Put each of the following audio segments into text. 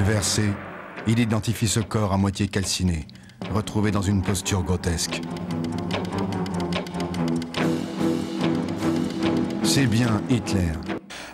Bouleversé, il identifie ce corps à moitié calciné, retrouvé dans une posture grotesque. C'est bien Hitler.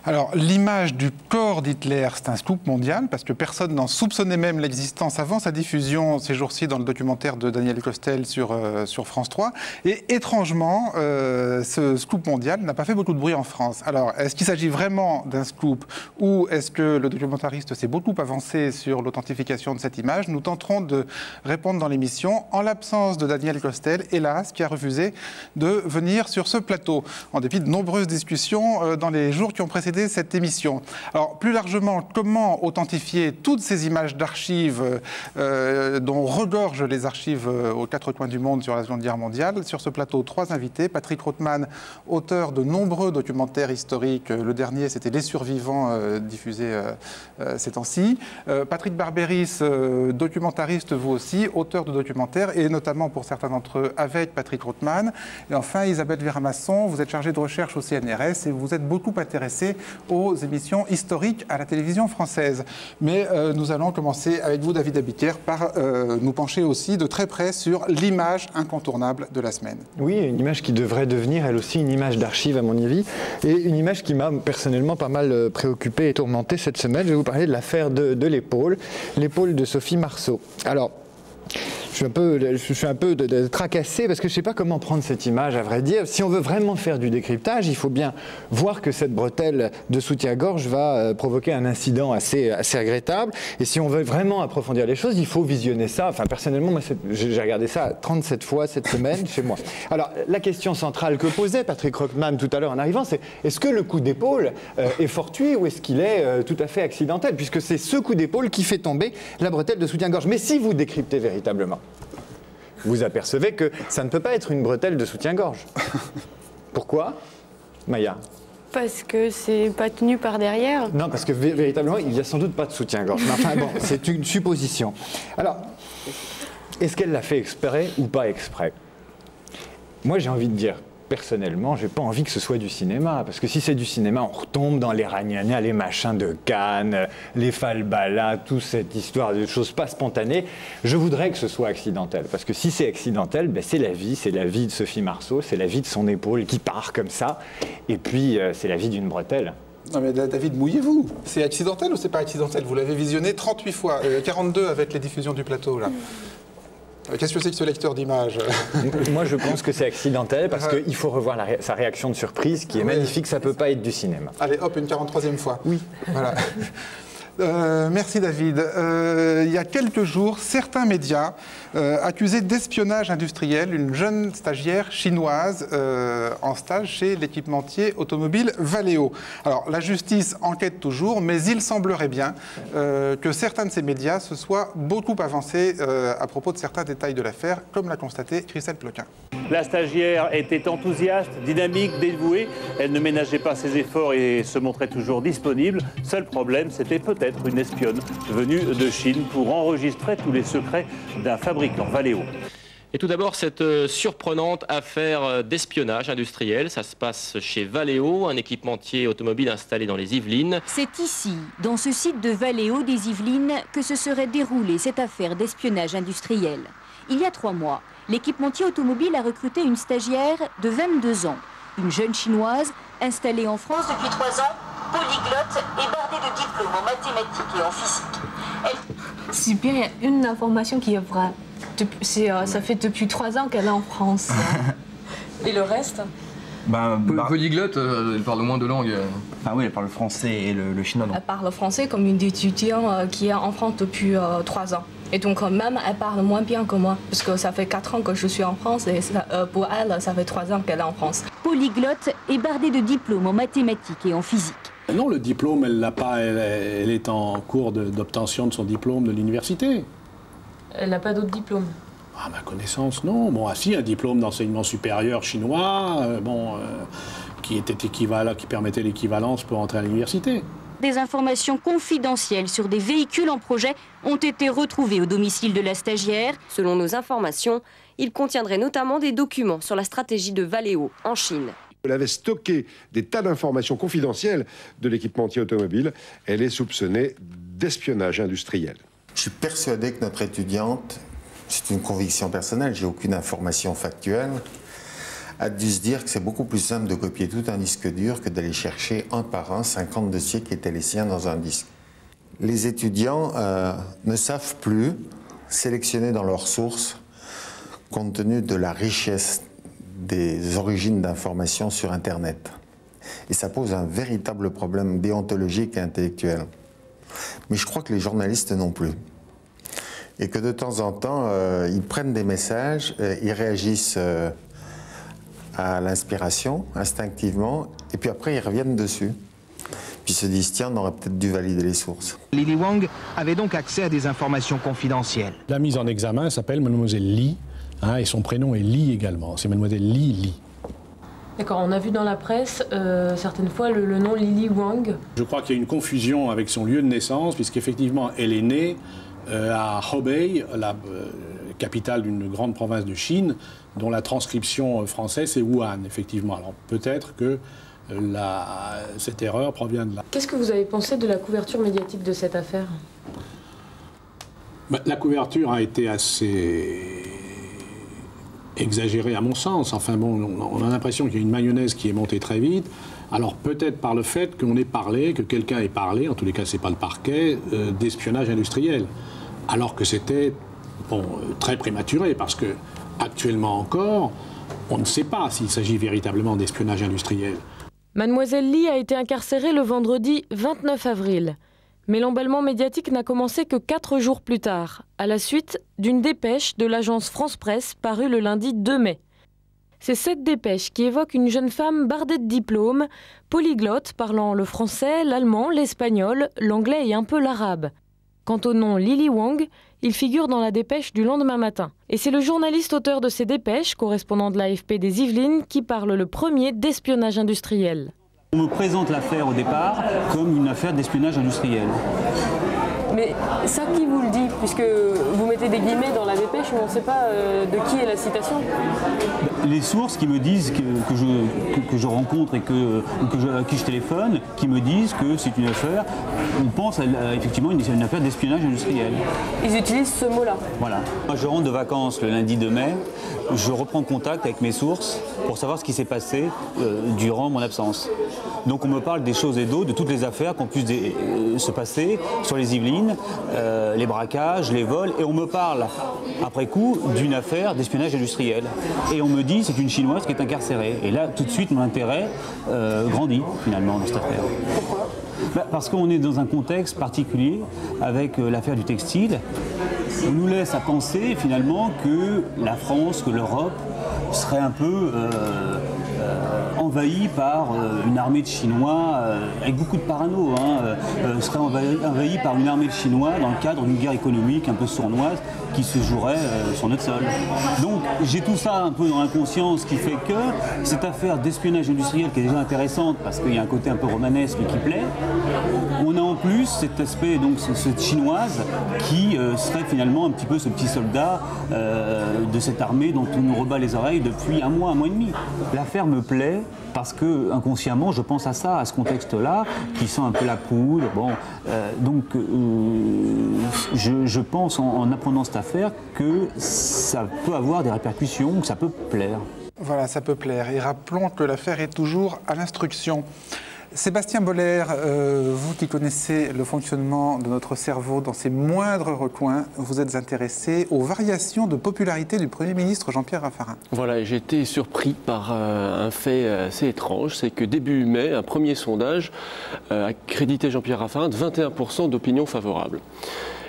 Alors, l'image du corps d'Hitler, c'est un scoop mondial, parce que personne n'en soupçonnait même l'existence avant sa diffusion ces jours-ci dans le documentaire de Daniel Costel sur France 3. Et étrangement, ce scoop mondial n'a pas fait beaucoup de bruit en France. Alors, est-ce qu'il s'agit vraiment d'un scoop ou est-ce que le documentariste s'est beaucoup avancé sur l'authentification de cette image? Nous tenterons de répondre dans l'émission, en l'absence de Daniel Costel, hélas, qui a refusé de venir sur ce plateau, en dépit de nombreuses discussions dans les jours qui ont précédé cette émission. Alors, plus largement, comment authentifier toutes ces images d'archives dont regorgent les archives aux quatre coins du monde sur la Seconde Guerre mondiale? Sur ce plateau, trois invités. Patrick Rothman, auteur de nombreux documentaires historiques. Le dernier, c'était Les Survivants, diffusé ces temps-ci. Patrick Barberis, documentariste vous aussi, auteur de documentaires, et notamment pour certains d'entre eux avec Patrick Rothman. Et enfin, Isabelle Véramasson, vous êtes chargée de recherche au CNRS et vous êtes beaucoup intéressée aux émissions historiques à la télévision française. Mais nous allons commencer avec vous, David Abiker, par nous pencher aussi de très près sur l'image incontournable de la semaine. Oui, une image qui devrait devenir, elle aussi, une image d'archive, à mon avis, et une image qui m'a personnellement pas mal préoccupé et tourmenté cette semaine. Je vais vous parler de l'affaire de l'épaule de Sophie Marceau. Alors, je suis un peu tracassé parce que je ne sais pas comment prendre cette image, à vrai dire. Si on veut vraiment faire du décryptage, il faut bien voir que cette bretelle de soutien-gorge va provoquer un incident assez regrettable. Et si on veut vraiment approfondir les choses, il faut visionner ça. Enfin, personnellement, moi, j'ai regardé ça 37 fois cette semaine chez moi. Alors, la question centrale que posait Patrick Rothman tout à l'heure en arrivant, c'est est-ce que le coup d'épaule est fortuit ou est-ce qu'il est tout à fait accidentel? Puisque c'est ce coup d'épaule qui fait tomber la bretelle de soutien-gorge. Mais si vous décryptez véritablement, vous apercevez que ça ne peut pas être une bretelle de soutien-gorge. Pourquoi, Maya? Parce que c'est pas tenu par derrière. Non, parce que véritablement, il n'y a sans doute pas de soutien-gorge. Mais enfin bon, c'est une supposition. Alors, est-ce qu'elle l'a fait exprès ou pas exprès? Moi, j'ai envie de dire, personnellement, j'ai pas envie que ce soit du cinéma. Parce que si c'est du cinéma, on retombe dans les ragnagnas, les machins de Cannes, les falbalas, toute cette histoire de choses pas spontanées. Je voudrais que ce soit accidentel. Parce que si c'est accidentel, ben c'est la vie de Sophie Marceau, c'est la vie de son épaule qui part comme ça. Et puis, c'est la vie d'une bretelle. Non mais David, mouillez-vous. C'est accidentel ou c'est pas accidentel? Vous l'avez visionné 38 fois, 42 avec les diffusions du plateau, là. Qu'est-ce que c'est que ce lecteur d'images? Moi, je pense que c'est accidentel parce qu'il faut revoir sa réaction de surprise qui est magnifique. Ça ne peut pas être du cinéma. Allez, hop, une 43e fois. Oui. Voilà. Merci David. Il y a quelques jours, certains médias accusaient d'espionnage industriel une jeune stagiaire chinoise en stage chez l'équipementier automobile Valeo. Alors la justice enquête toujours, mais il semblerait bien que certains de ces médias se soient beaucoup avancés à propos de certains détails de l'affaire, comme l'a constaté Christelle Ploquin. La stagiaire était enthousiaste, dynamique, dévouée. Elle ne ménageait pas ses efforts et se montrait toujours disponible. Seul problème, c'était peut-être une espionne venue de Chine pour enregistrer tous les secrets d'un fabricant Valeo. Et tout d'abord, cette surprenante affaire d'espionnage industriel. Ça se passe chez Valeo, un équipementier automobile installé dans les Yvelines. C'est ici, dans ce site de Valeo des Yvelines, que se serait déroulée cette affaire d'espionnage industriel. Il y a 3 mois, l'équipementier automobile a recruté une stagiaire de 22 ans, une jeune chinoise installée en France depuis 3 ans, polyglotte et bardée de diplômes en mathématiques et en physique. Si bien il y a une information qui est vraie. Ça fait depuis 3 ans qu'elle est en France. Et le reste? Polyglotte, elle parle moins de langues. Enfin oui, elle parle le français et le chinois. Non. Elle parle français comme une étudiante qui est en France depuis 3 ans. Et donc même elle parle moins bien que moi, parce que ça fait 4 ans que je suis en France et pour elle, ça fait 3 ans qu'elle est en France. Polyglotte et bardée de diplômes en mathématiques et en physique. Non, le diplôme, elle l'a pas. Elle est en cours d'obtention de son diplôme de l'université. Elle n'a pas d'autre diplôme? À ma connaissance, non. Bon, si, un diplôme d'enseignement supérieur chinois, qui était équivalent, qui permettait l'équivalence pour entrer à l'université. Des informations confidentielles sur des véhicules en projet ont été retrouvées au domicile de la stagiaire. Selon nos informations, il contiendrait notamment des documents sur la stratégie de Valeo en Chine. Elle avait stocké des tas d'informations confidentielles de l'équipementier automobile. Elle est soupçonnée d'espionnage industriel. Je suis persuadé que notre étudiante, c'est une conviction personnelle, j'ai aucune information factuelle, a dû se dire que c'est beaucoup plus simple de copier tout un disque dur que d'aller chercher un par un 50 dossiers qui étaient les siens dans un disque. Les étudiants ne savent plus sélectionner dans leurs sources compte tenu de la richesse des origines d'informations sur Internet. Et ça pose un véritable problème déontologique et intellectuel. Mais je crois que les journalistes non plus. Et que de temps en temps, ils prennent des messages, ils réagissent à l'inspiration, instinctivement, et puis après ils reviennent dessus. Puis ils se disent, tiens, on aurait peut-être dû valider les sources. Lily Wang avait donc accès à des informations confidentielles. La mise en examen s'appelle Mademoiselle Li, et son prénom est Li également. C'est Mademoiselle Li. D'accord, on a vu dans la presse certaines fois le nom Lily Wang. Je crois qu'il y a une confusion avec son lieu de naissance, puisqu'effectivement, elle est née à Hebei, la capitale d'une grande province de Chine, dont la transcription française c'est Wuhan, effectivement. Alors peut-être que cette erreur provient de là. Qu'est-ce que vous avez pensé de la couverture médiatique de cette affaire? La couverture a été assez exagérée à mon sens. Enfin bon, on a l'impression qu'il y a une mayonnaise qui est montée très vite. Alors peut-être par le fait qu'on ait parlé, que quelqu'un ait parlé, en tous les cas c'est pas le parquet, d'espionnage industriel. Alors que c'était très prématuré, parce que actuellement encore, on ne sait pas s'il s'agit véritablement d'espionnage industriel. Mademoiselle Li a été incarcérée le vendredi 29 avril. Mais l'emballement médiatique n'a commencé que 4 jours plus tard, à la suite d'une dépêche de l'agence France Presse parue le lundi 2 mai. C'est cette dépêche qui évoque une jeune femme bardée de diplômes, polyglotte parlant le français, l'allemand, l'espagnol, l'anglais et un peu l'arabe. Quant au nom Lily Wang, il figure dans la dépêche du lendemain matin. Et c'est le journaliste auteur de ces dépêches, correspondant de l'AFP des Yvelines, qui parle le premier d'espionnage industriel. On me présente l'affaire au départ comme une affaire d'espionnage industriel. Mais ça, qui vous le dit? Puisque vous mettez des guillemets dans la dépêche, mais on ne sait pas de qui est la citation. Les sources qui me disent que je rencontre et à qui je téléphone, qui me disent que c'est une affaire, on pense effectivement une affaire d'espionnage industriel. Ils utilisent ce mot-là. Voilà. Moi, je rentre de vacances le lundi 2 mai, je reprends contact avec mes sources pour savoir ce qui s'est passé durant mon absence. Donc on me parle des choses et d'autres, de toutes les affaires qui ont pu se passer sur les Yvelines, les braquages, les vols, et on me parle après coup d'une affaire d'espionnage industriel. Et on me dit c'est une Chinoise qui est incarcérée. Et là tout de suite mon intérêt grandit finalement dans cette affaire. Pourquoi? Parce qu'on est dans un contexte particulier avec l'affaire du textile. On nous laisse à penser finalement que la France, que l'Europe serait un peu envahie par une armée de Chinois, avec beaucoup de parano, serait envahie par une armée de Chinois dans le cadre d'une guerre économique un peu sournoise qui se jouerait sur notre sol. Donc j'ai tout ça un peu dans l'inconscience qui fait que cette affaire d'espionnage industriel qui est déjà intéressante parce qu'il y a un côté un peu romanesque qui plaît, on a en plus cet aspect, donc cette chinoise qui serait finalement un petit peu ce petit soldat de cette armée dont on nous rebat les oreilles depuis un mois et demi. L'affaire me plaît parce que inconsciemment je pense à ça, à ce contexte-là, qui sent un peu la poudre. Bon, donc je pense en apprenant cette affaire que ça peut avoir des répercussions, que ça peut plaire. Voilà, ça peut plaire. Et rappelons que l'affaire est toujours à l'instruction. Sébastien Boller, vous qui connaissez le fonctionnement de notre cerveau dans ses moindres recoins, vous êtes intéressé aux variations de popularité du Premier ministre Jean-Pierre Raffarin. Voilà, j'ai été surpris par un fait assez étrange, c'est que début mai, un premier sondage a crédité Jean-Pierre Raffarin de 21% d'opinion favorable.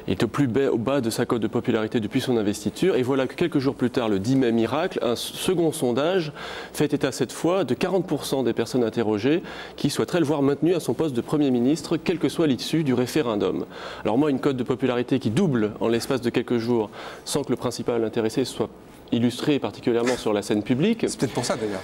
Il est au bas de sa cote de popularité depuis son investiture. Et voilà que quelques jours plus tard, le 10 mai miracle, un second sondage fait état cette fois de 40% des personnes interrogées qui souhaiteraient le voir maintenu à son poste de Premier ministre, quelle que soit l'issue du référendum. Alors moi, une cote de popularité qui double en l'espace de quelques jours sans que le principal intéressé soit illustré particulièrement sur la scène publique. C'est peut-être pour ça d'ailleurs.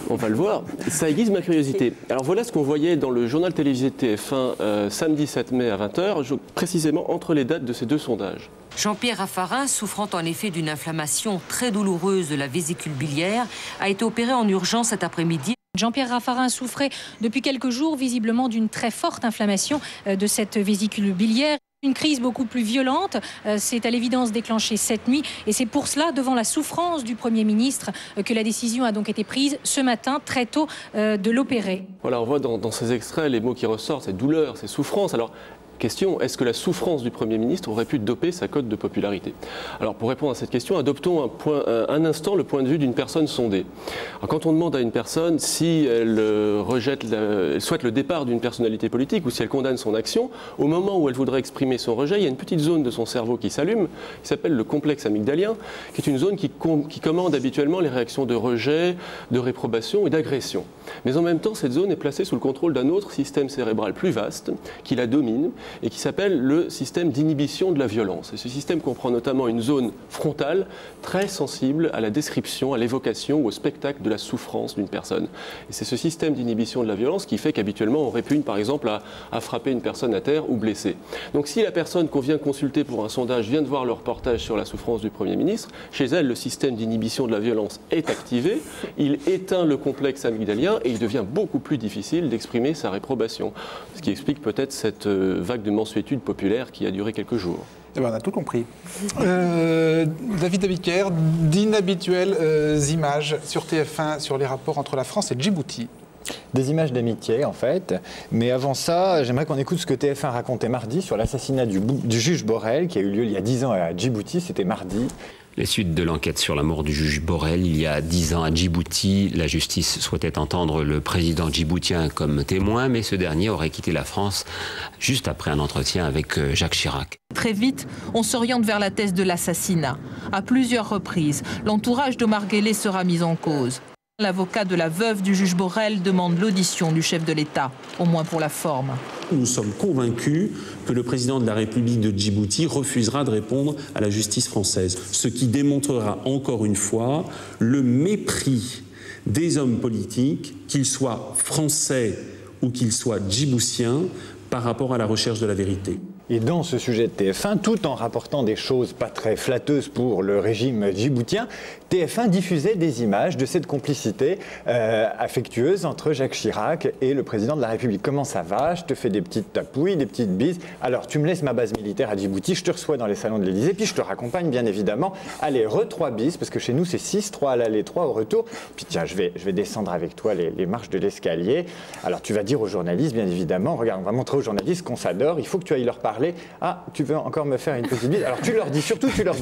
On va le voir. Ça aiguise ma curiosité. Alors voilà ce qu'on voyait dans le journal télévisé TF1 samedi 7 mai à 20h, précisément entre les dates de ces deux sondages. Jean-Pierre Raffarin, souffrant en effet d'une inflammation très douloureuse de la vésicule biliaire, a été opéré en urgence cet après-midi. Jean-Pierre Raffarin souffrait depuis quelques jours visiblement d'une très forte inflammation de cette vésicule biliaire. Une crise beaucoup plus violente s'est à l'évidence déclenchée cette nuit et c'est pour cela, devant la souffrance du Premier ministre, que la décision a donc été prise ce matin, très tôt, de l'opérer. Voilà, on voit dans ces extraits les mots qui ressortent, c'est douleur, c'est souffrance. Alors, question, est-ce que la souffrance du Premier ministre aurait pu doper sa cote de popularité? Alors pour répondre à cette question, adoptons un instant le point de vue d'une personne sondée. Alors, quand on demande à une personne si elle souhaite le départ d'une personnalité politique ou si elle condamne son action, au moment où elle voudrait exprimer son rejet, il y a une petite zone de son cerveau qui s'allume, qui s'appelle le complexe amygdalien, qui est une zone qui commande habituellement les réactions de rejet, de réprobation et d'agression. Mais en même temps, cette zone est placée sous le contrôle d'un autre système cérébral plus vaste, qui la domine, et qui s'appelle le système d'inhibition de la violence. Et ce système comprend notamment une zone frontale très sensible à la description, à l'évocation ou au spectacle de la souffrance d'une personne. Et c'est ce système d'inhibition de la violence qui fait qu'habituellement on répugne par exemple à frapper une personne à terre ou blesser. Donc si la personne qu'on vient consulter pour un sondage vient de voir le reportage sur la souffrance du Premier ministre, chez elle le système d'inhibition de la violence est activé, il éteint le complexe amygdalien et il devient beaucoup plus difficile d'exprimer sa réprobation. Ce qui explique peut-être cette vague de mansuétude populaire qui a duré quelques jours. Eh ben, on a tout compris. David Abiker, d'inhabituelles images sur TF1 sur les rapports entre la France et Djibouti. Des images d'amitié en fait, mais avant ça, j'aimerais qu'on écoute ce que TF1 racontait mardi sur l'assassinat du juge Borrell qui a eu lieu il y a 10 ans à Djibouti, c'était mardi. Les suites de l'enquête sur la mort du juge Borrell, il y a 10 ans à Djibouti, la justice souhaitait entendre le président djiboutien comme témoin, mais ce dernier aurait quitté la France juste après un entretien avec Jacques Chirac. Très vite, on s'oriente vers la thèse de l'assassinat. À plusieurs reprises, l'entourage d'Omar Guelleh sera mis en cause. L'avocat de la veuve du juge Borrell demande l'audition du chef de l'État, au moins pour la forme. Nous sommes convaincus que le président de la République de Djibouti refusera de répondre à la justice française, ce qui démontrera encore une fois le mépris des hommes politiques, qu'ils soient français ou qu'ils soient djiboutiens, par rapport à la recherche de la vérité. Et dans ce sujet de TF1, tout en rapportant des choses pas très flatteuses pour le régime djiboutien, TF1 diffusait des images de cette complicité affectueuse entre Jacques Chirac et le président de la République. Comment ça va? Je te fais des petites tapouilles, des petites bises. Alors, tu me laisses ma base militaire à Djibouti, je te reçois dans les salons de l'Élysée, puis je te raccompagne, bien évidemment. Allez, 3 bises, parce que chez nous, c'est 6, 3 à l'aller, 3 au retour. Puis tiens, je vais descendre avec toi les marches de l'escalier. Alors, tu vas dire aux journalistes, bien évidemment, regarde, on va montrer aux journalistes qu'on s'adore, il faut que tu ailles leur parler. Ah, tu veux encore me faire une petite bise? Alors, tu leur dis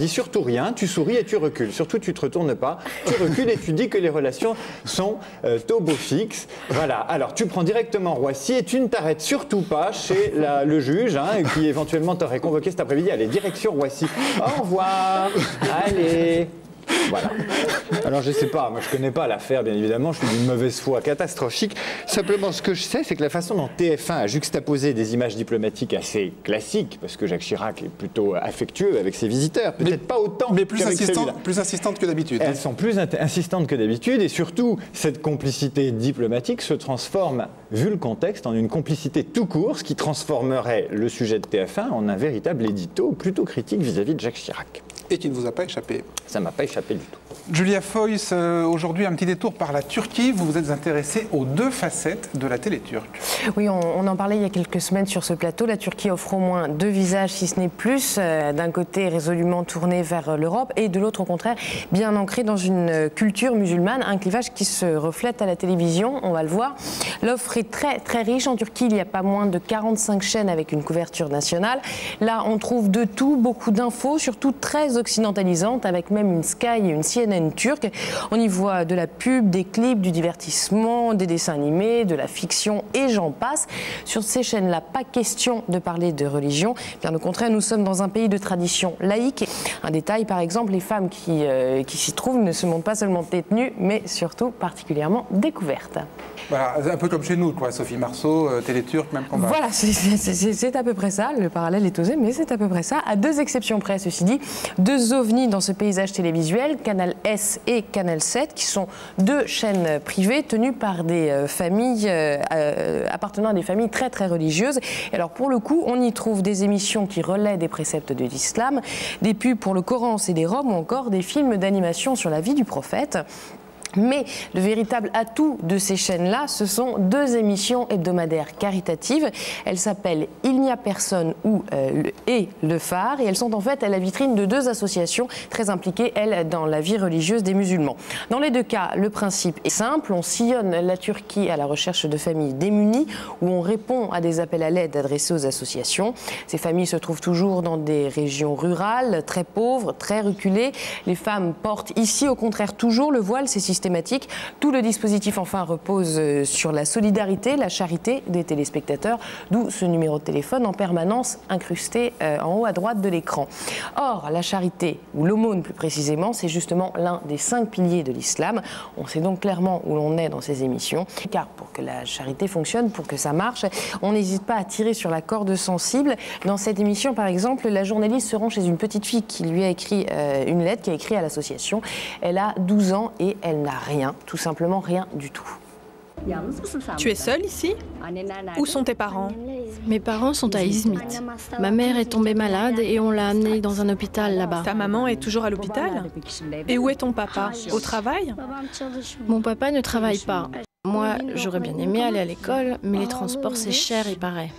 surtout rien, tu souris et tu recules. Surtout, tu te retournes pas, tu recules et tu dis que les relations sont au beau fixe. Voilà, alors tu prends directement Roissy et tu ne t'arrêtes surtout pas chez le juge qui éventuellement t'aurait convoqué cet après-midi. Allez, direction Roissy. Au revoir, allez. Voilà. Alors je sais pas, moi je connais pas l'affaire bien évidemment, je suis d'une mauvaise foi catastrophique. Simplement ce que je sais c'est que la façon dont TF1 a juxtaposé des images diplomatiques assez classiques, parce que Jacques Chirac est plutôt affectueux avec ses visiteurs, peut-être pas autant, mais plus insistantes que d'habitude. Elles sont plus insistantes que d'habitude et surtout cette complicité diplomatique se transforme, vu le contexte, en une complicité tout court, ce qui transformerait le sujet de TF1 en un véritable édito plutôt critique vis-à-vis de Jacques Chirac. Et qui ne vous a pas échappé. Ça ne m'a pas échappé du tout. Julia Foyce, aujourd'hui un petit détour par la Turquie. Vous vous êtes intéressée aux 2 facettes de la télé turque. Oui, on en parlait il y a quelques semaines sur ce plateau. La Turquie offre au moins 2 visages, si ce n'est plus. D'un côté, résolument tourné vers l'Europe et de l'autre, au contraire, bien ancré dans une culture musulmane. Un clivage qui se reflète à la télévision, on va le voir. L'offre est très, très riche. En Turquie, il y a pas moins de 45 chaînes avec une couverture nationale. Là, on trouve de tout, beaucoup d'infos, surtout très occidentalisantes, avec même une Sky et une CNN turque. On y voit de la pub, des clips, du divertissement, des dessins animés, de la fiction et j'en passe. Sur ces chaînes-là, pas question de parler de religion. Bien au contraire, nous sommes dans un pays de tradition laïque. Un détail, par exemple, les femmes qui s'y trouvent ne se montrent pas seulement tête nue, mais surtout particulièrement découvertes. Voilà, un peu comme chez nous, quoi. Sophie Marceau, télé turque, même combat. Voilà, c'est à peu près ça. Le parallèle est osé, mais c'est à peu près ça. À 2 exceptions près, ceci dit, 2 ovnis dans ce paysage télévisuel, Canal S et Canal 7, qui sont 2 chaînes privées tenues par des familles appartenant à des familles très très religieuses. Et alors pour le coup, on y trouve des émissions qui relaient des préceptes de l'islam, des pubs pour le Coran, c'est des robes, ou encore des films d'animation sur la vie du prophète. Mais le véritable atout de ces chaînes-là, ce sont 2 émissions hebdomadaires caritatives. Elles s'appellent Il n'y a personne et Le Phare. Et elles sont en fait à la vitrine de 2 associations très impliquées, elles, dans la vie religieuse des musulmans. Dans les 2 cas, le principe est simple. On sillonne la Turquie à la recherche de familles démunies, où on répond à des appels à l'aide adressés aux associations. Ces familles se trouvent toujours dans des régions rurales, très pauvres, très reculées. Les femmes portent ici, au contraire, toujours le voile, c'est systématique. Tout le dispositif, enfin, repose sur la solidarité, la charité des téléspectateurs, d'où ce numéro de téléphone en permanence incrusté en haut à droite de l'écran. Or, la charité, ou l'aumône plus précisément, c'est justement l'un des 5 piliers de l'islam. On sait donc clairement où l'on est dans ces émissions. Car pour que la charité fonctionne, pour que ça marche, on n'hésite pas à tirer sur la corde sensible. Dans cette émission, par exemple, la journaliste se rend chez une petite fille qui lui a écrit une lettre, qui a écrit à l'association. Elle a 12 ans et elle n'a rien, tout simplement rien du tout. Tu es seule ici? Où sont tes parents? Mes parents sont à Izmit. Ma mère est tombée malade et on l'a amenée dans un hôpital là-bas. Ta maman est toujours à l'hôpital? Et où est ton papa? Au travail? Mon papa ne travaille pas. Moi, j'aurais bien aimé aller à l'école, mais les transports, c'est cher, il paraît.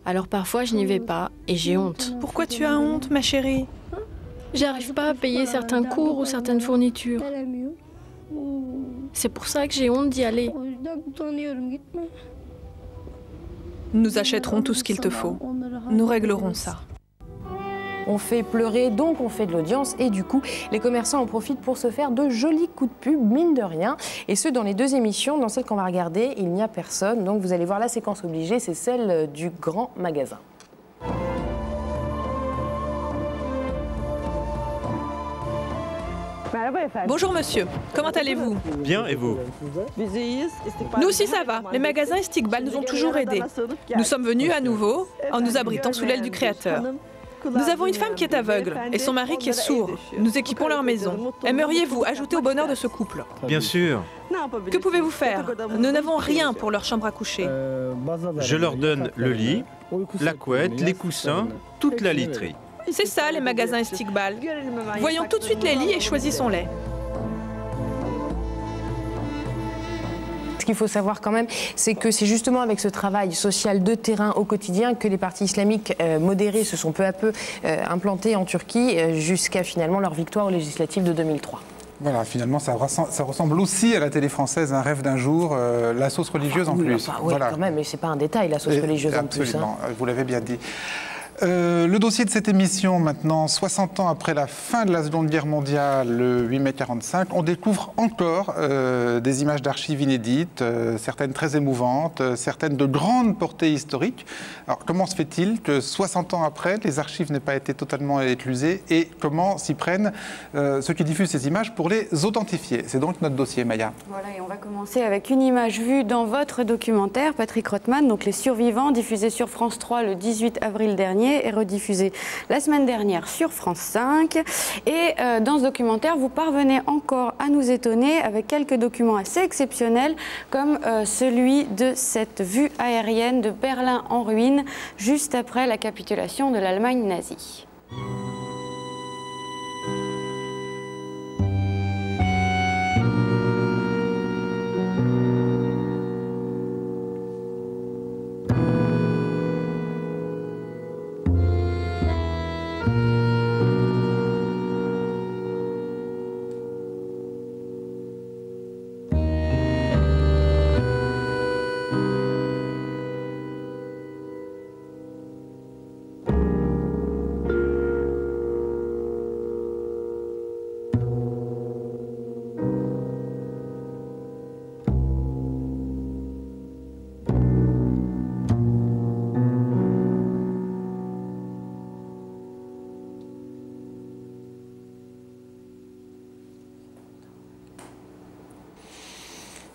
Alors parfois, je n'y vais pas et j'ai honte. Pourquoi tu as honte, ma chérie? J'arrive pas à payer certains cours ou certaines fournitures. C'est pour ça que j'ai honte d'y aller. Nous achèterons tout ce qu'il te faut. Nous réglerons ça. On fait pleurer, donc on fait de l'audience et du coup, les commerçants en profitent pour se faire de jolis coups de pub, mine de rien. Et ce, dans les 2 émissions, dans celle qu'on va regarder, il n'y a personne. Donc vous allez voir la séquence obligée, c'est celle du grand magasin. Bonjour monsieur, comment allez-vous? Bien, et vous? Nous aussi ça va, les magasins Istiqbal nous ont toujours aidés. Nous sommes venus à nouveau en nous abritant sous l'aile du Créateur. Nous avons une femme qui est aveugle et son mari qui est sourd. Nous équipons leur maison. Aimeriez-vous ajouter au bonheur de ce couple? Bien sûr. Que pouvez-vous faire? Nous n'avons rien pour leur chambre à coucher. Je leur donne le lit, la couette, les coussins, toute la literie. C'est ça, les magasins Istiqbal. Voyons tout de suite les lits et choisissons-les. Ce qu'il faut savoir quand même, c'est que c'est justement avec ce travail social de terrain au quotidien que les partis islamiques modérés se sont peu à peu implantés en Turquie jusqu'à finalement leur victoire aux législatives de 2003. Voilà, finalement, ça ressemble aussi à la télé française, Un rêve d'un jour, la sauce religieuse en plus. Enfin, oui, voilà. Quand même, mais c'est pas un détail, la sauce religieuse en plus. Absolument, vous l'avez bien dit. Le dossier de cette émission, maintenant, 60 ans après la fin de la Seconde Guerre mondiale, le 8 mai 1945, on découvre encore des images d'archives inédites, certaines très émouvantes, certaines de grande portée historique. Alors, comment se fait-il que 60 ans après, les archives n'aient pas été totalement éclusées et comment s'y prennent ceux qui diffusent ces images pour les authentifier? C'est donc notre dossier, Maya. Voilà, et on va commencer avec une image vue dans votre documentaire, Patrick Rothman, donc Les Survivants, diffusé sur France 3 le 18 avril dernier et rediffusé la semaine dernière sur France 5. Et dans ce documentaire, vous parvenez encore à nous étonner avec quelques documents assez exceptionnels, comme celui de cette vue aérienne de Berlin en ruine, juste après la capitulation de l'Allemagne nazie.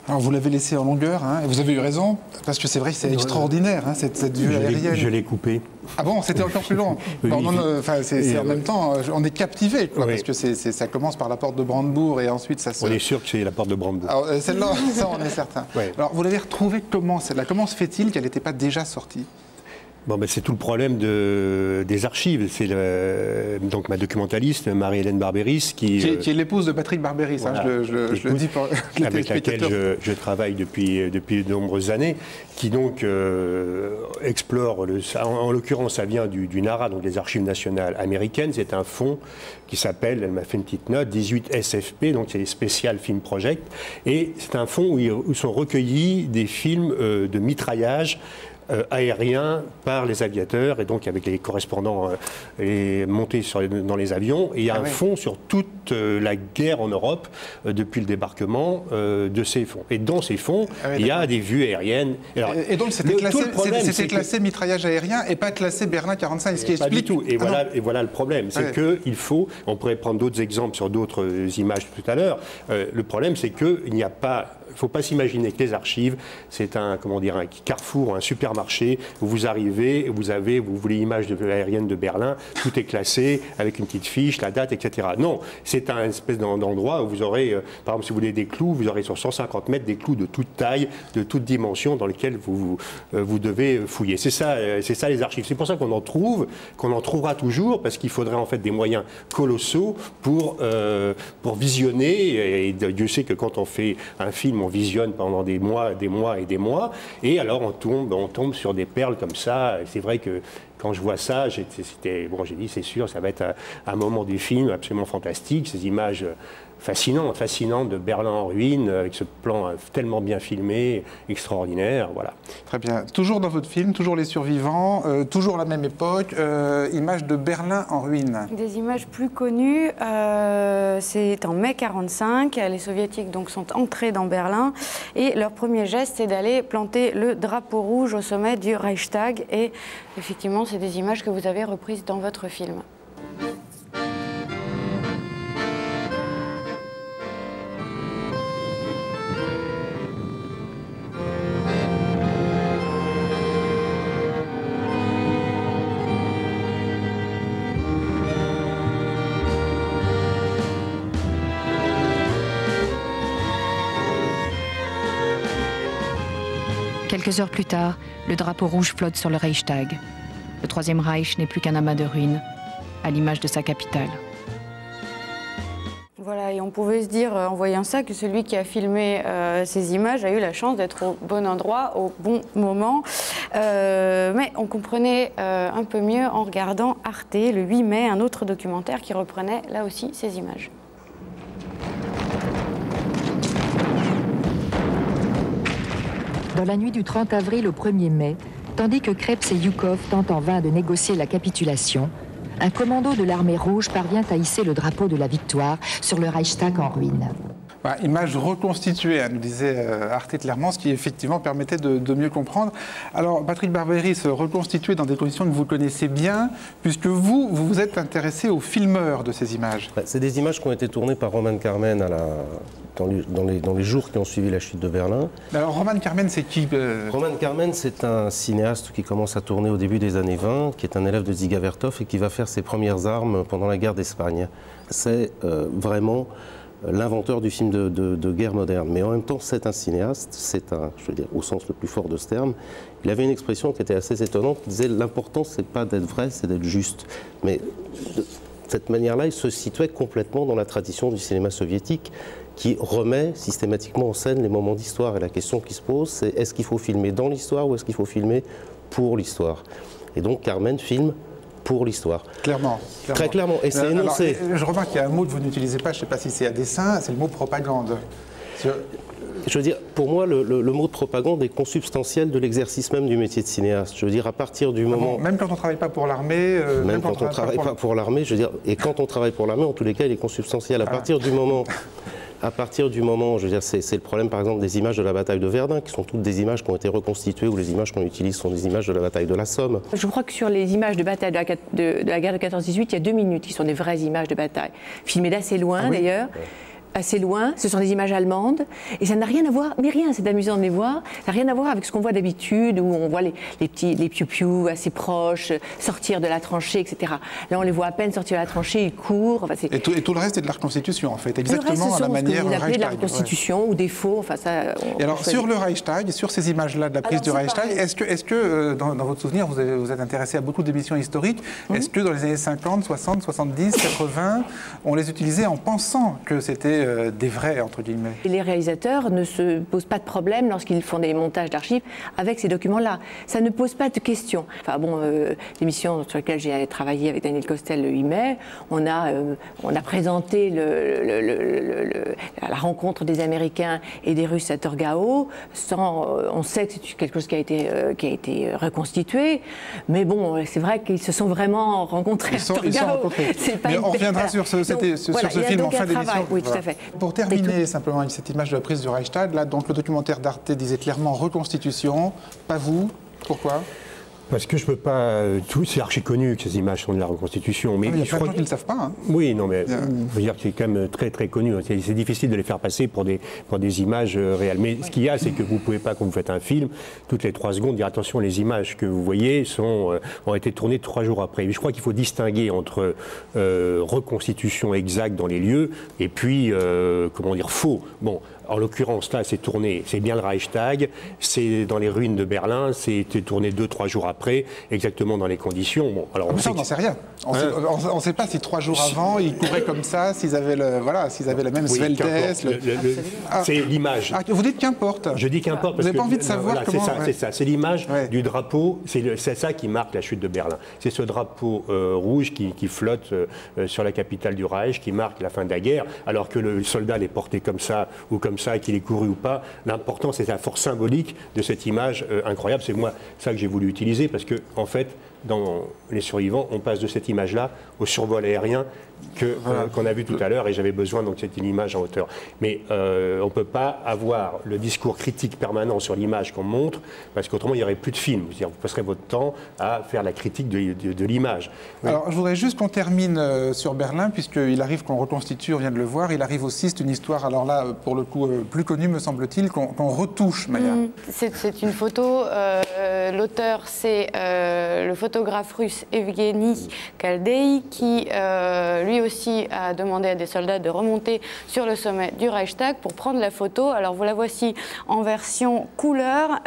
Alors vous l'avez laissé en longueur, hein, et vous avez eu raison, parce que c'est vrai que c'est extraordinaire, hein, cette vue aérienne. Je l'ai coupé. Ah bon, c'était encore plus long. Oui, bon, c'est en même temps, on est captivé, quoi, parce que ça commence par la porte de Brandebourg et ensuite ça se... On est sûr que c'est la porte de Brandebourg. Alors celle-là, ça on est certain. Alors vous l'avez retrouvée comment, celle-là? Comment se fait-il qu'elle n'était pas déjà sortie? Bon, ben, c'est tout le problème des archives. C'est donc ma documentaliste, Marie-Hélène Barberis, qui est l'épouse de Patrick Barberis, voilà, hein, je le dis pour les avec laquelle je travaille depuis de nombreuses années, qui donc explore, en l'occurrence ça vient du NARA, donc des Archives nationales américaines. C'est un fonds qui s'appelle, elle m'a fait une petite note, 18 SFP, donc c'est les Special Film Project, et c'est un fonds où sont recueillis des films de mitraillage aérien par les aviateurs, et donc avec les correspondants montés dans les avions. Et il y a un fonds sur toute la guerre en Europe depuis le débarquement de ces fonds. Et dans ces fonds, il y a des vues aériennes. Alors, et donc c'était classé mitraillage aérien et pas classé Berlin 45, ce qui explique... Pas du tout. Et voilà le problème. C'est qu'il faut, on pourrait prendre d'autres exemples sur d'autres images tout à l'heure, le problème c'est qu'il n'y a pas... Il ne faut pas s'imaginer que les archives, c'est un carrefour, un supermarché où vous arrivez, vous voulez l'image aérienne de Berlin, tout est classé avec une petite fiche, la date, etc. Non, c'est un espèce d'endroit où vous aurez, par exemple, si vous voulez des clous, vous aurez sur 150 mètres des clous de toute taille, de toute dimension dans lesquels vous devez fouiller. C'est ça les archives. C'est pour ça qu'on en trouvera toujours, parce qu'il faudrait en fait des moyens colossaux pour visionner. Et Dieu sait que quand on fait un film, on visionne pendant des mois et des mois, et alors on tombe sur des perles comme ça. C'est vrai que quand je vois ça, j'ai dit c'est sûr, ça va être un moment du film absolument fantastique, ces images fascinantes de Berlin en ruine, avec ce plan tellement bien filmé, extraordinaire, voilà. Très bien. Toujours dans votre film, toujours les survivants, toujours la même époque, images de Berlin en ruine. Des images plus connues, c'est en mai 1945, les soviétiques donc sont entrés dans Berlin, et leur premier geste c'est d'aller planter le drapeau rouge au sommet du Reichstag, et effectivement c'est des images que vous avez reprises dans votre film. Quelques heures plus tard, le drapeau rouge flotte sur le Reichstag. Le Troisième Reich n'est plus qu'un amas de ruines, à l'image de sa capitale. Voilà, et on pouvait se dire, en voyant ça, que celui qui a filmé ces images a eu la chance d'être au bon endroit, au bon moment. Mais on comprenait un peu mieux en regardant Arte, le 8 mai, un autre documentaire qui reprenait là aussi ces images. Dans la nuit du 30 avril au 1er mai, tandis que Krebs et Yukov tentent en vain de négocier la capitulation, un commando de l'armée rouge parvient à hisser le drapeau de la victoire sur le Reichstag en ruine. Image reconstituée, nous disait Arte clairement, ce qui effectivement permettait de mieux comprendre. Alors, Patrick Barberis, reconstitué dans des conditions que vous connaissez bien, puisque vous vous êtes intéressé aux filmeurs de ces images. C'est des images qui ont été tournées par Roman Carmen dans les jours qui ont suivi la chute de Berlin. Alors, Roman Carmen, c'est qui Roman Carmen, c'est un cinéaste qui commence à tourner au début des années 20, qui est un élève de Dziga Vertov et qui va faire ses premières armes pendant la guerre d'Espagne. C'est vraiment l'inventeur du film de guerre moderne. Mais en même temps, c'est un cinéaste, je veux dire, au sens le plus fort de ce terme. Il avait une expression qui était assez étonnante, qui disait « l'important, c'est pas d'être vrai, c'est d'être juste ». Mais de cette manière-là, il se situait complètement dans la tradition du cinéma soviétique, qui remet systématiquement en scène les moments d'histoire. Et la question qui se pose, c'est est-ce qu'il faut filmer dans l'histoire ou est-ce qu'il faut filmer pour l'histoire? Et donc Carmen filme pour l'histoire. Clairement. Très clairement. Et c'est énoncé. Je remarque qu'il y a un mot que vous n'utilisez pas, je ne sais pas si c'est à dessein, c'est le mot propagande. Je veux dire, pour moi, le mot de propagande est consubstantiel de l'exercice même du métier de cinéaste. Je veux dire, à partir du moment... Même quand on ne travaille pas pour l'armée... même quand on ne travaille pas pour l'armée, je veux dire, et quand on travaille pour l'armée, en tous les cas, il est consubstantiel. À partir du moment, je veux dire, c'est le problème, par exemple, des images de la bataille de Verdun, qui sont toutes des images qui ont été reconstituées, ou les images qu'on utilise sont des images de la bataille de la Somme. Je crois que sur les images de bataille de la guerre de 14-18, il y a 2 minutes qui sont des vraies images de bataille, filmées d'assez loin d'ailleurs. assez loin, ce sont des images allemandes, et ça n'a rien à voir, mais rien, c'est amusant de les voir, ça n'a rien à voir avec ce qu'on voit d'habitude, où on voit les piou-piou assez proches, sortir de la tranchée, etc. Là, on les voit à peine sortir de la tranchée, ils courent. Enfin, et tout le reste est de la reconstitution, en fait, exactement à la manière Reichstag. De la reconstitution ou des faux, enfin ça... Et alors, sur le Reichstag, sur ces images-là de la prise du Reichstag, est-ce que dans votre souvenir, vous êtes intéressé à beaucoup d'émissions historiques, est-ce que dans les années 50, 60, 70, 80, on les utilisait en pensant que c'était des vrais, entre guillemets? Et les réalisateurs ne se posent pas de problème lorsqu'ils font des montages d'archives avec ces documents-là. Ça ne pose pas de questions. Enfin bon, l'émission sur laquelle j'ai travaillé avec Daniel Costel le 8 mai, on a présenté la rencontre des Américains et des Russes à Torgau. On sait que c'est quelque chose qui a été reconstitué, mais bon, c'est vrai qu'ils se sont vraiment rencontrés à Torgau. Ils sont rencontrés. Mais on reviendra sur ce film en fin d'émission. Oui, tout à fait. Pour terminer simplement avec cette image de la prise du Reichstag, là, donc le documentaire d'Arte disait clairement reconstitution, pas vous. Pourquoi ? Parce que je peux pas. C'est archi connu que ces images sont de la reconstitution. Mais il y a plein de gens qui ne le savent pas. Hein. Oui, non, mais je veux dire que c'est quand même très très connu. C'est difficile de les faire passer pour des images réelles. Mais ce qu'il y a, c'est que vous ne pouvez pas, quand vous faites un film, toutes les 3 secondes, dire attention, les images que vous voyez ont été tournées 3 jours après. Mais je crois qu'il faut distinguer entre reconstitution exacte dans les lieux et puis, comment dire, faux. Bon. En l'occurrence, là, c'est tourné, c'est bien le Reichstag, c'est dans les ruines de Berlin, c'était tourné 2-3 jours après, exactement dans les conditions. Bon, alors on ne sait rien. On ne sait pas si 3 jours avant, ils couraient comme ça, s'ils avaient la même sveltesse. C'est l'image. Vous dites qu'importe. Je dis qu'importe. Vous n'avez pas envie de savoir comment... C'est ça, c'est l'image du drapeau, c'est ça qui marque la chute de Berlin. C'est ce drapeau rouge qui flotte sur la capitale du Reich, qui marque la fin de la guerre, alors que le soldat l'est porté comme ça, ou comme ça, qu'il ait couru ou pas. L'important, c'est la force symbolique de cette image incroyable. C'est moi ça que j'ai voulu utiliser parce que, en fait, dans Les Survivants, on passe de cette image-là au survol aérien qu'on a vu tout à l'heure, et j'avais besoin donc c'est une image en hauteur. Mais on ne peut pas avoir le discours critique permanent sur l'image qu'on montre, parce qu'autrement il n'y aurait plus de film. C'est-à-dire, vous passerez votre temps à faire la critique de l'image. Oui. Alors je voudrais juste qu'on termine sur Berlin, puisqu'il arrive qu'on reconstitue, on vient de le voir, il arrive aussi, c'est une histoire, alors là pour le coup plus connue me semble-t-il, qu'on retouche, Maya. C'est une photo, l'auteur c'est le photographe russe Evgeny Kaldei qui lui aussi a demandé à des soldats de remonter sur le sommet du Reichstag pour prendre la photo. Alors vous la voici en version couleur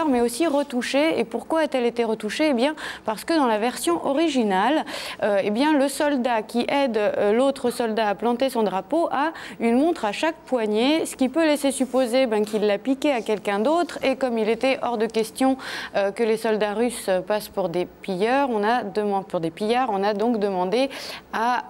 mais aussi retouchée. Et pourquoi a-t-elle été retouchée? Eh bien parce que dans la version originale, eh bien le soldat qui aide l'autre soldat à planter son drapeau a une montre à chaque poignet, ce qui peut laisser supposer qu'il l'a piqué à quelqu'un d'autre. Et comme il était hors de question que les soldats russes passent pour des pillards, on a donc demandé à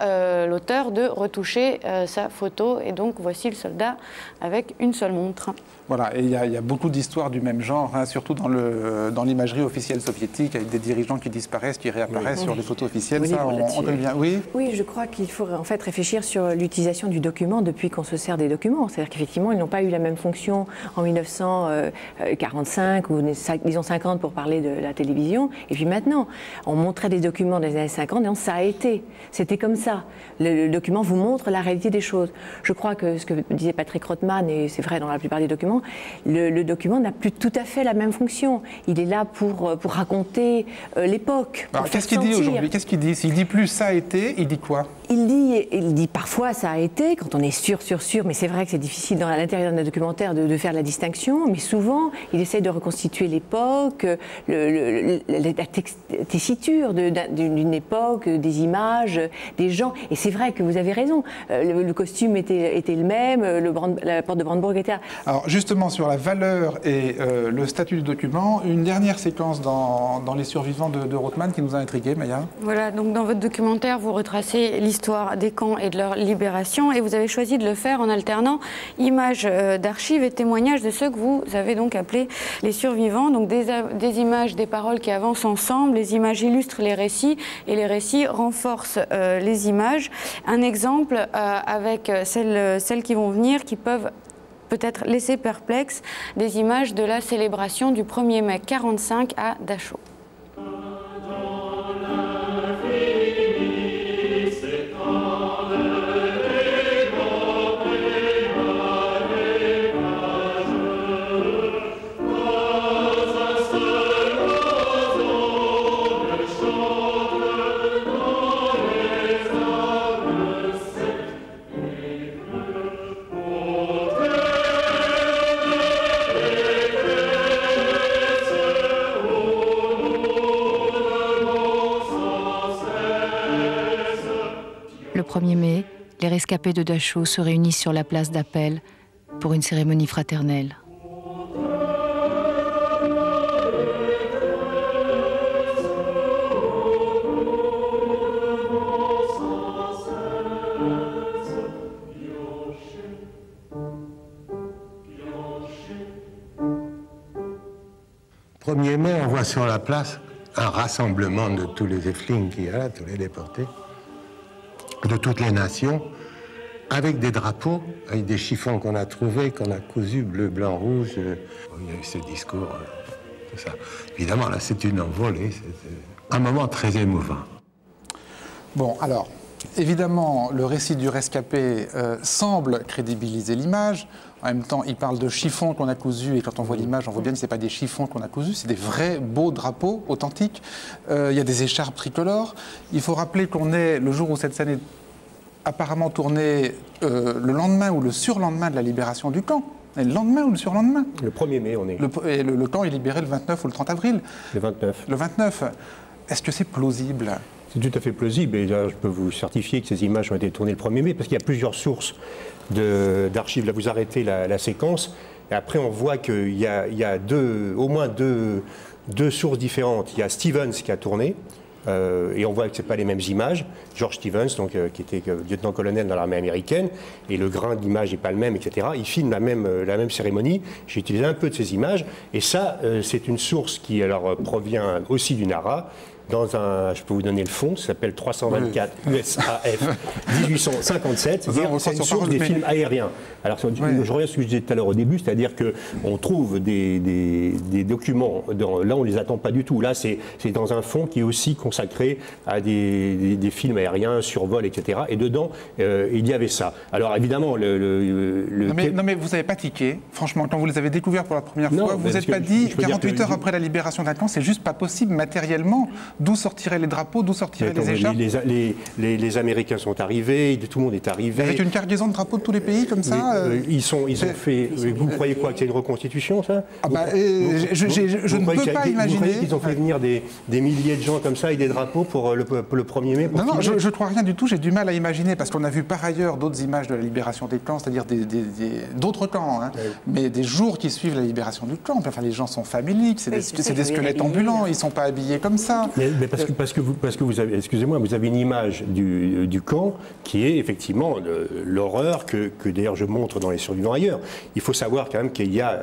l'auteur de retoucher sa photo. Et donc voici le soldat avec une seule montre. Voilà, et il y a beaucoup d'histoires du même genre, hein, surtout dans l'imagerie officielle soviétique, avec des dirigeants qui disparaissent, qui réapparaissent sur les photos officielles. Oui, ça, on connaît bien. Oui, je crois qu'il faut en fait réfléchir sur l'utilisation du document depuis qu'on se sert des documents. C'est-à-dire qu'effectivement, ils n'ont pas eu la même fonction en 1945 ou disons 50 pour parler de la télévision. Et puis maintenant, on montrait des documents des années 50 et ça a été. C'était comme ça. Le document vous montre la réalité des choses. Je crois que ce que disait Patrick Rothman, et c'est vrai dans la plupart des documents, le document n'a plus tout à fait la même fonction. Il est là pour raconter l'époque. Alors qu'est-ce qu'il dit aujourd'hui? Qu'est-ce qu'il dit? S'il dit plus ça a été, il dit quoi? Il dit parfois ça a été, quand on est sûr, mais c'est vrai que c'est difficile à l'intérieur d'un documentaire de faire la distinction, mais souvent il essaie de reconstituer l'époque, la tessiture d'une époque, des images, des gens. Et c'est vrai que vous avez raison, le costume était le même, la porte de Brandebourg était là. Alors justement sur la valeur et le statut du document, une dernière séquence dans Les Survivants de Rothman qui nous a intrigués, Maya. Voilà, donc dans votre documentaire, vous retracez l'histoire des camps et de leur libération, et vous avez choisi de le faire en alternant images d'archives et témoignages de ceux que vous avez donc appelés les survivants. Donc des images, des paroles qui avancent ensemble, les images illustrent les récits et les récits renforcent les images. Un exemple avec celles qui vont venir, qui peuvent peut-être laisser perplexe, des images de la célébration du 1er mai 1945 à Dachau. 1er mai, les rescapés de Dachau se réunissent sur la place d'Appel pour une cérémonie fraternelle. Le 1er mai, on voit sur la place un rassemblement de tous les Efflings qu'il y a là, tous les déportés, de toutes les nations, avec des drapeaux, avec des chiffons qu'on a trouvés, qu'on a cousus, bleu, blanc, rouge. Il y a eu ce discours, tout ça. Évidemment, là, c'est une envolée, c'est un moment très émouvant. Bon, alors, évidemment, le récit du rescapé semble crédibiliser l'image. En même temps, il parle de chiffons qu'on a cousus, et quand on voit l'image, on voit bien que ce n'est pas des chiffons qu'on a cousus, c'est des vrais beaux drapeaux authentiques. Il y a des écharpes tricolores. Il faut rappeler qu'on est, le jour où cette scène est apparemment tournée, le lendemain ou le surlendemain de la libération du camp. Et le lendemain ou le surlendemain? Le 1er mai, on est. Le camp est libéré le 29 ou le 30 avril? Le 29. Le 29. Est-ce que c'est plausible? C'est tout à fait plausible, et là, je peux vous certifier que ces images ont été tournées le 1er mai, parce qu'il y a plusieurs sources d'archives. Là, vous arrêtez la séquence, et après, on voit qu'il y a au moins deux sources différentes. Il y a Stevens qui a tourné, et on voit que ce n'est pas les mêmes images. George Stevens, donc, qui était lieutenant-colonel dans l'armée américaine, et le grain d'image n'est pas le même, etc. Il filme la même cérémonie. J'ai utilisé un peu de ces images, et ça, c'est une source qui alors, provient aussi du NARA. Dans un, je peux vous donner le fond, ça s'appelle 324 USAF 1857, c'est une source des films aériens. Alors, je reviens à ce que je disais tout à l'heure au début, c'est-à-dire qu'on trouve des documents, là on ne les attend pas du tout, là c'est dans un fond qui est aussi consacré à des films aériens, survol, etc. Et dedans, il y avait ça. Alors évidemment, non mais vous n'avez pas tiqué, franchement, quand vous les avez découverts pour la première fois, vous n'êtes pas dit, 48 heures après la libération d'un camp, c'est juste pas possible matériellement. D'où sortiraient les drapeaux, d'où sortiraient les écharpes? Les Américains sont arrivés, tout le monde est arrivé. Avec une cargaison de drapeaux de tous les pays comme ça? Ils ont fait. Vous croyez quoi? Que c'est une reconstitution, ça? Je ne peux pas imaginer. Vous croyez qu'ils ont fait venir des milliers de gens comme ça et des drapeaux pour le 1er mai? Non, je ne crois rien du tout. J'ai du mal à imaginer parce qu'on a vu par ailleurs d'autres images de la libération des camps, c'est-à-dire d'autres camps, hein, mais des jours qui suivent la libération du camp. Enfin, les gens sont faméliques, c'est des squelettes ambulants, ils ne sont pas habillés comme ça. Mais parce que vous avez, excusez-moi, vous avez une image du camp qui est effectivement l'horreur que d'ailleurs je montre dans les survivants ailleurs. Il faut savoir quand même qu'il y a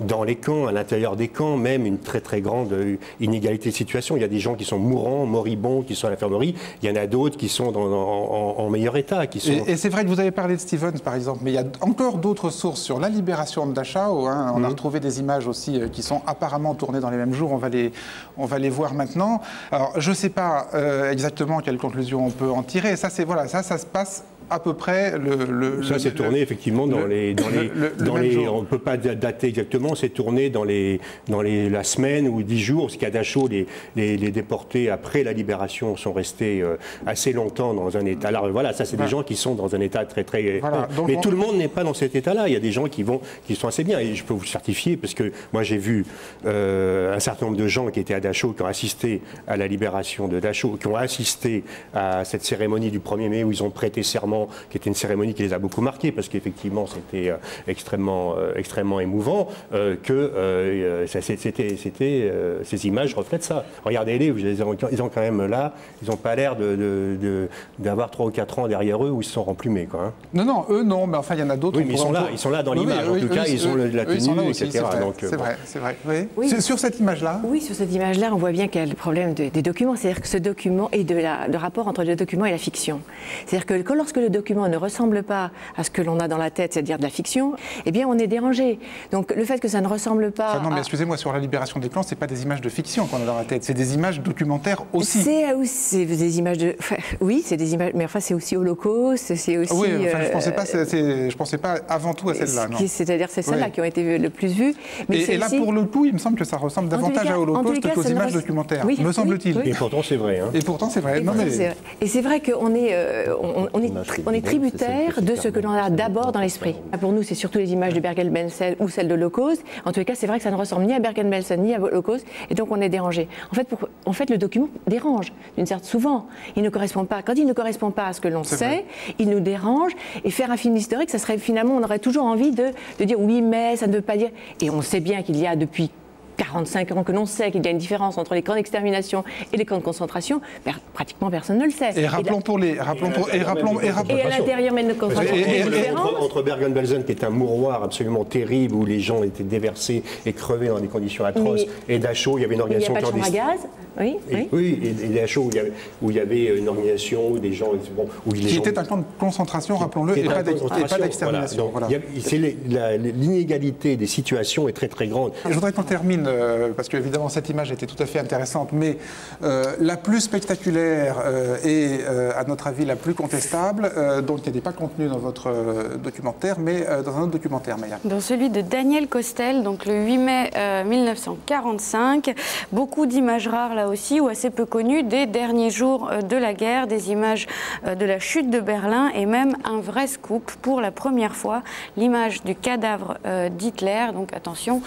dans les camps, à l'intérieur des camps, même une très très grande inégalité de situation. Il y a des gens qui sont mourants, moribonds, qui sont à l'infirmerie. Il y en a d'autres qui sont en meilleur état. Et c'est vrai que vous avez parlé de Stevens par exemple, mais il y a encore d'autres sources sur la libération de Dachau. Hein. On a retrouvé des images aussi qui sont apparemment tournées dans les mêmes jours. On va les voir maintenant. Alors, je ne sais pas exactement quelle conclusion on peut en tirer. Ça, ça se passe à peu près ça c'est tourné effectivement on ne peut pas dater exactement, c'est tourné dans la semaine ou 10 jours, parce qu'à Dachau, les déportés après la libération sont restés assez longtemps dans un état. Alors voilà, ça c'est des gens qui sont dans un état très très... Voilà, mais tout le monde n'est pas dans cet état-là, il y a des gens qui sont assez bien, et je peux vous certifier, parce que moi j'ai vu un certain nombre de gens qui étaient à Dachau, qui ont assisté à la libération de Dachau, qui ont assisté à cette cérémonie du 1er mai où ils ont prêté serment, qui était une cérémonie qui les a beaucoup marqués, parce qu'effectivement c'était extrêmement émouvant, ces images reflètent ça. Regardez-les, ils ont quand même là, ils n'ont pas l'air d'avoir 3 ou 4 ans derrière eux où ils se sont remplumés, quoi, hein. Non, eux non, mais enfin il y en a d'autres. Oui, mais ils sont là dans l'image, en tout cas, ils ont la tenue, etc. C'est vrai. Oui. Sur cette image-là? Oui, sur cette image-là, on voit bien qu'il y a le problème des documents, c'est-à-dire que ce document et le rapport entre le document et la fiction. C'est-à-dire que lorsque le document ne ressemble pas à ce que l'on a dans la tête, c'est-à-dire de la fiction, eh bien on est dérangé. Donc le fait que ça ne ressemble pas... Enfin, non, mais excusez-moi, sur la libération des camps, c'est pas des images de fiction qu'on a dans la tête, c'est des images documentaires aussi. C'est des images de... Enfin, oui, c'est des images, mais enfin c'est aussi Holocauste, c'est aussi... Oui, enfin, je pensais pas avant tout à celle-là, non. C'est-à-dire c'est celles-là qui ont été le plus vues. Mais et là, pour le coup, il me semble que ça ressemble davantage à Holocauste qu'aux images documentaires, me semble-t-il. Et pourtant, c'est vrai. Hein. Et pourtant, c'est vrai. Et c'est vrai qu'on est tributaire de ce que l'on a d'abord dans l'esprit. Pour nous, c'est surtout les images de Bergen-Belsen ou celles de l'Holocauste. En tous les cas, c'est vrai que ça ne ressemble ni à Bergen-Belsen ni à l'Holocauste, et donc on est dérangé. En fait, le document dérange, d'une certaine souvent. Il ne correspond pas. Quand il ne correspond pas à ce que l'on sait, il nous dérange. Et faire un film historique, ça serait finalement, on aurait toujours envie de dire oui, mais ça ne veut pas dire. Et on sait bien qu'il y a depuis 45 ans que l'on sait qu'il y a une différence entre les camps d'extermination et les camps de concentration, pratiquement personne ne le sait. Et rappelons pour les... Et à l'intérieur même de concentration, entre Bergen-Belsen, qui est un mouroir absolument terrible, où les gens étaient déversés et crevés dans des conditions atroces, et Dachau, il y avait une organisation clandestine. Il n'y a pas de chambre à gaz, oui, et Dachau, où il y avait une organisation où des gens... qui était un camp de concentration, rappelons-le, et pas d'extermination. Voilà. L'inégalité des situations est très très grande. Je voudrais qu'on termine, parce qu'évidemment cette image était tout à fait intéressante, mais la plus spectaculaire et à notre avis la plus contestable, donc qui n'était pas contenue dans votre documentaire, mais dans un autre documentaire, Maya. Dans celui de Daniel Costel, donc le 8 mai 1945, beaucoup d'images rares là aussi, ou assez peu connues, des derniers jours de la guerre, des images de la chute de Berlin, et même un vrai scoop, pour la première fois, l'image du cadavre d'Hitler, donc attention,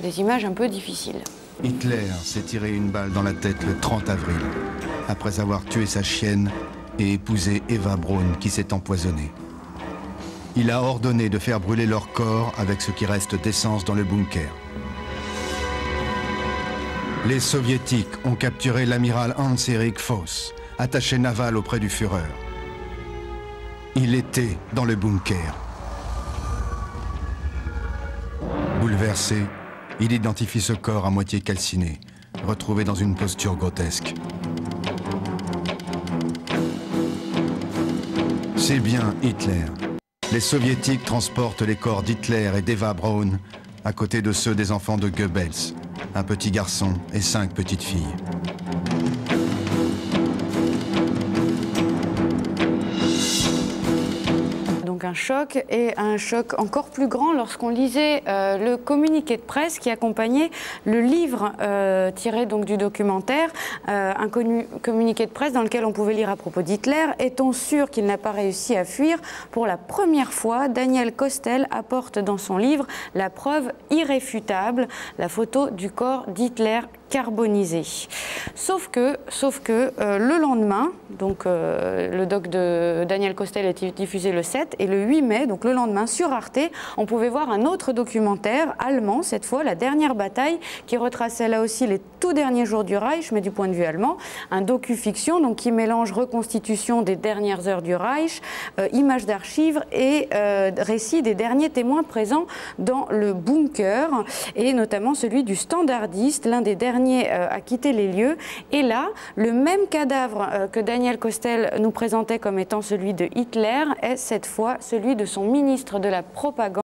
des images un peu difficiles. Hitler s'est tiré une balle dans la tête le 30 avril, après avoir tué sa chienne et épousé Eva Braun qui s'est empoisonnée. Il a ordonné de faire brûler leur corps avec ce qui reste d'essence dans le bunker. Les soviétiques ont capturé l'amiral Hans-Erik Voss, attaché naval auprès du Führer. Il était dans le bunker. Bouleversé, il identifie ce corps à moitié calciné, retrouvé dans une posture grotesque. C'est bien Hitler. Les soviétiques transportent les corps d'Hitler et d'Eva Braun à côté de ceux des enfants de Goebbels, un petit garçon et 5 petites filles. Un choc, et un choc encore plus grand lorsqu'on lisait le communiqué de presse qui accompagnait le livre tiré donc du documentaire, un communiqué de presse dans lequel on pouvait lire à propos d'Hitler: est-on sûr qu'il n'a pas réussi à fuir? Pour la première fois, Daniel Costel apporte dans son livre la preuve irréfutable, la photo du corps d'Hitler carbonisé. Sauf que le lendemain, donc le doc de Daniel Costel a été diffusé le 7, et le 8 mai, donc le lendemain, sur Arte, on pouvait voir un autre documentaire allemand, cette fois, La dernière bataille, qui retraçait là aussi les tout derniers jours du Reich, mais du point de vue allemand, un docu-fiction donc qui mélange reconstitution des dernières heures du Reich, images d'archives et récits des derniers témoins présents dans le bunker, et notamment celui du standardiste, l'un des derniers à quitter les lieux. Et là, le même cadavre que Daniel Costel nous présentait comme étant celui de Hitler est cette fois celui de son ministre de la propagande.